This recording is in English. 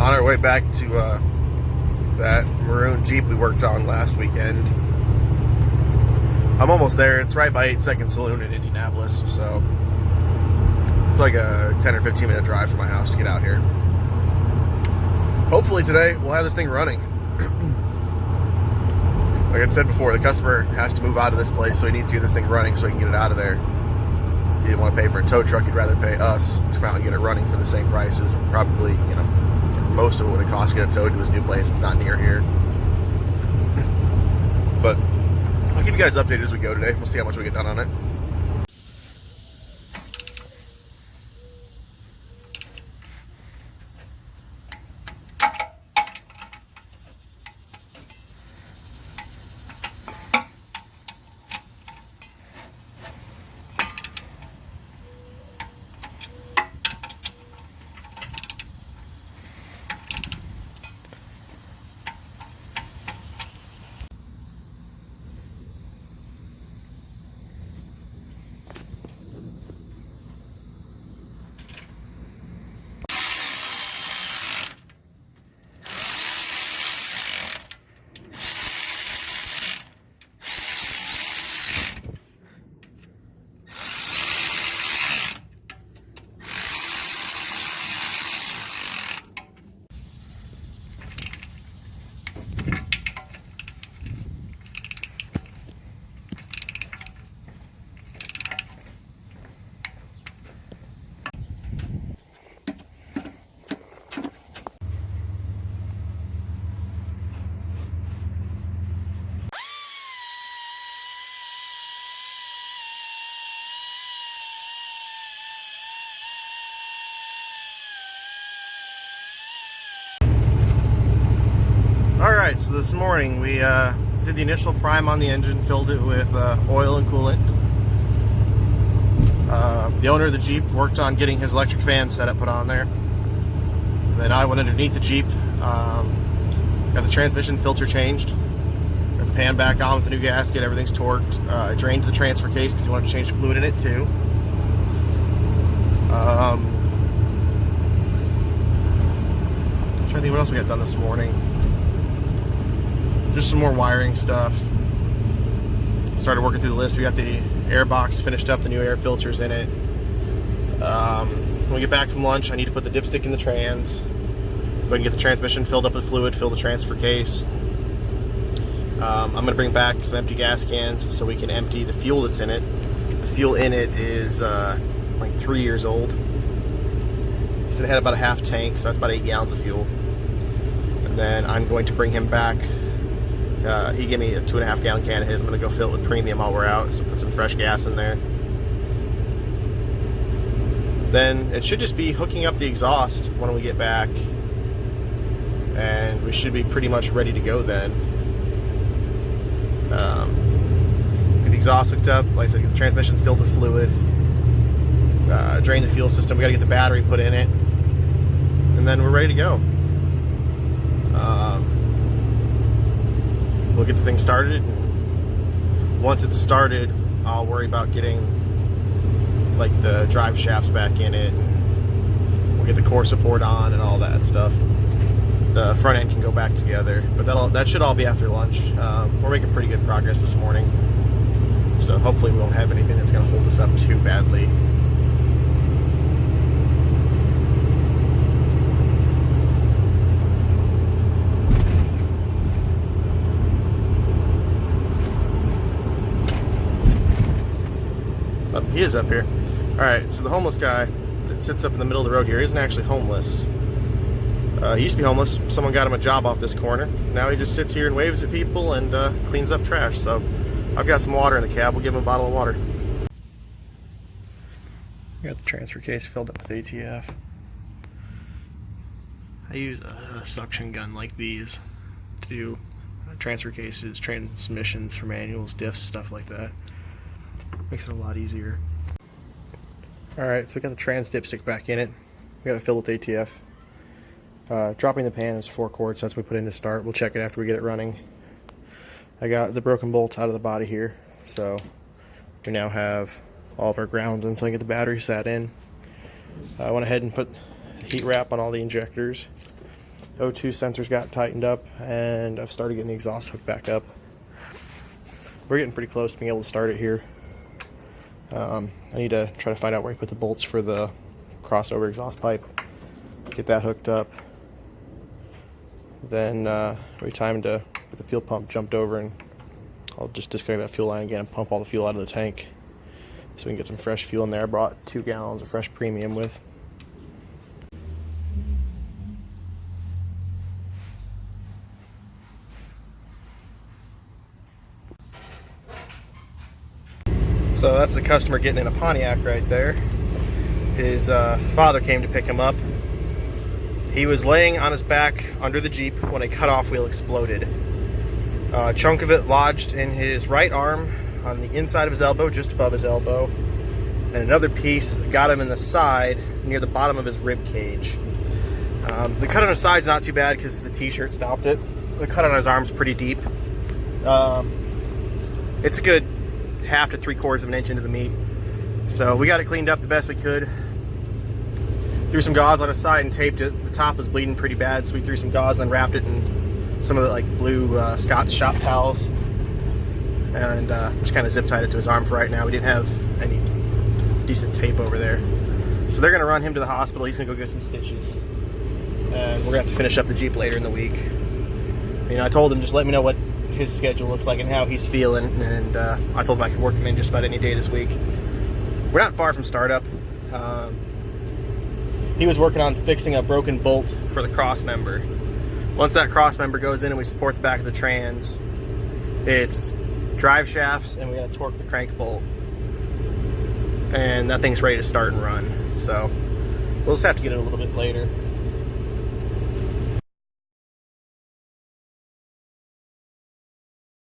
on our way back to that maroon Jeep we worked on last weekend. I'm almost there. It's right by 8 Second Saloon in Indianapolis, so it's like a 10 or 15 minute drive from my house to get out here. Hopefully today we'll have this thing running. Like I said before, the customer has to move out of this place, so he needs to get this thing running so he can get it out of there. He didn't want to pay for a tow truck. He'd rather pay us to come out and get it running for the same price as probably, you know, most of it would have cost to get it towed to his new place. It's not near here. But I'll keep you guys updated as we go today. We'll see how much we get done on it. Alright, so this morning we did the initial prime on the engine, filled it with oil and coolant. The owner of the Jeep worked on getting his electric fan setup put on there. Then I went underneath the Jeep, got the transmission filter changed, got the pan back on with the new gasket, everything's torqued. I drained the transfer case because he wanted to change the fluid in it too. I'm trying to think what else we got done this morning. Just some more wiring stuff. Started working through the list. We got the air box finished up, the new air filters in it. When we get back from lunch, I need to put the dipstick in the trans. Go ahead and get the transmission filled up with fluid, fill the transfer case. I'm going to bring back some empty gas cans so we can empty the fuel that's in it. The fuel in it is like 3 years old. So it had about a half tank, so that's about 8 gallons of fuel. And then I'm going to bring him back. He gave me a 2.5 gallon can of his. I'm going to go fill it with premium while we're out, so put some fresh gas in there. Then it should just be hooking up the exhaust when we get back, and we should be pretty much ready to go then. Get the exhaust hooked up, like I said, get the transmission filled with fluid, drain the fuel system. We got to get the battery put in it, and then we're ready to go. We'll get the thing started, and once it's started, I'll worry about getting like the drive shafts back in it, and we'll get the core support on and all that stuff. The front end can go back together, but that should all be after lunch. We're making pretty good progress this morning, so hopefully we won't have anything that's going to hold us up too badly. Oh, he is up here. Alright, so the homeless guy that sits up in the middle of the road here isn't actually homeless. He used to be homeless. Someone got him a job off this corner. Now he just sits here and waves at people and cleans up trash. So I've got some water in the cab. We'll give him a bottle of water. Got the transfer case filled up with ATF. I use a suction gun like these to do transfer cases, transmissions for manuals, diffs, stuff like that. Makes it a lot easier. Alright, so we got the trans dipstick back in it. We got it filled with ATF. Dropping the pan is 4 quarts. That's what we put in to start. We'll check it after we get it running. I got the broken bolts out of the body here, so we now have all of our grounds in, so I can get the battery sat in. I went ahead and put heat wrap on all the injectors. O2 sensors got tightened up, and I've started getting the exhaust hook back up. We're getting pretty close to being able to start it here. I need to try to find out where I put the bolts for the crossover exhaust pipe, get that hooked up. Then it'll be time to get the fuel pump jumped over, and I'll just disconnect that fuel line again and pump all the fuel out of the tank so we can get some fresh fuel in there. I brought 2 gallons of fresh premium with. So that's the customer getting in a Pontiac right there. His father came to pick him up. He was laying on his back under the Jeep when a cutoff wheel exploded. A chunk of it lodged in his right arm on the inside of his elbow, just above his elbow. And another piece got him in the side near the bottom of his rib cage. The cut on his side's not too bad because the t-shirt stopped it. The cut on his arm's pretty deep. It's a good 1/2 to 3/4 of an inch into the meat. So we got it cleaned up the best we could. Threw some gauze on his side and taped it. The top was bleeding pretty bad, so we threw some gauze and wrapped it in some of the like blue Scott's shop towels, and just kind of zip tied it to his arm for right now. We didn't have any decent tape over there, so they're gonna run him to the hospital. He's gonna go get some stitches, and we're gonna have to finish up the Jeep later in the week. You know, I told him just let me know what his schedule looks like and how he's feeling, and I told him I could work him in just about any day this week. We're not far from startup. He was working on fixing a broken bolt for the cross member. Once that cross member goes in and we support the back of the trans, it's drive shafts and we gotta torque the crank bolt, and that thing's ready to start and run. So we'll just have to get it a little bit later.